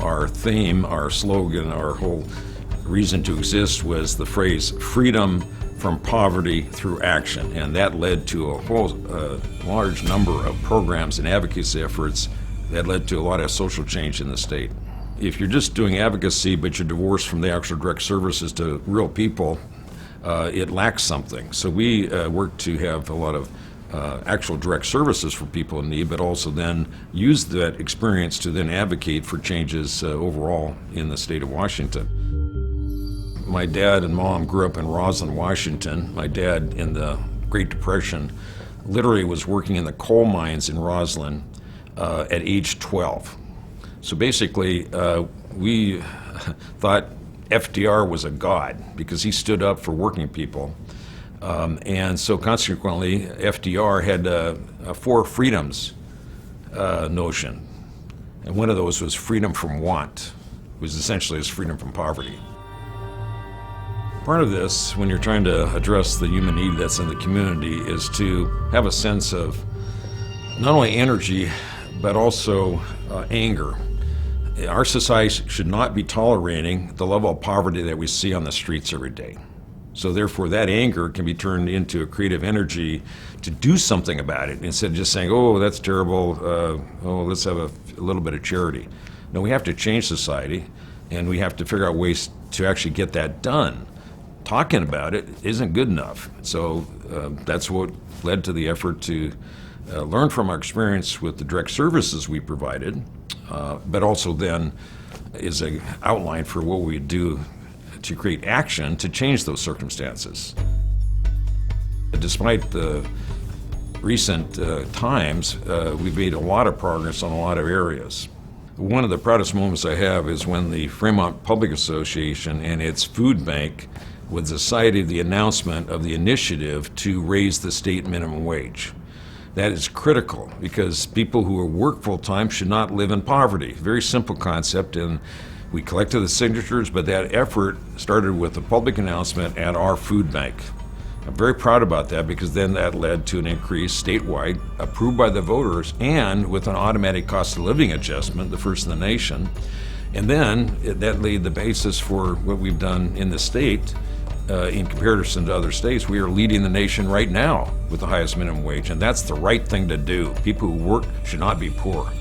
our theme, our slogan, our whole reason to exist was the phrase freedom from poverty through action, and that led to a whole large number of programs and advocacy efforts that led to a lot of social change in the state. If you're just doing advocacy but you're divorced from the actual direct services to real people, it lacks something. So we work to have a lot of actual direct services for people in need, but also then use that experience to then advocate for changes overall in the state of Washington. My dad and mom grew up in Roslyn, Washington. My dad, in the Great Depression, literally was working in the coal mines in Roslyn at age 12. So basically, we thought FDR was a god because he stood up for working people. And so consequently, FDR had a four freedoms notion. And one of those was freedom from want, which essentially is freedom from poverty. Part of this, when you're trying to address the human need that's in the community, is to have a sense of not only energy, but also anger. Our society should not be tolerating the level of poverty that we see on the streets every day. So therefore, that anger can be turned into a creative energy to do something about it, instead of just saying, oh, that's terrible, let's have a little bit of charity. No, we have to change society, and we have to figure out ways to actually get that done. Talking about it isn't good enough. So that's what led to the effort to learn from our experience with the direct services we provided, but also then is an outline for what we do to create action to change those circumstances. Despite the recent times, we've made a lot of progress on a lot of areas. One of the proudest moments I have is when the Fremont Public Association and its food bank was decided the announcement of the initiative to raise the state minimum wage. That is critical because people who work full-time should not live in poverty. Very simple concept, and we collected the signatures, but that effort started with a public announcement at our food bank. I'm very proud about that because then that led to an increase statewide, approved by the voters, and with an automatic cost of living adjustment, the first in the nation. And then that laid the basis for what we've done in the state. In comparison to other states, we are leading the nation right now with the highest minimum wage, and that's the right thing to do. People who work should not be poor.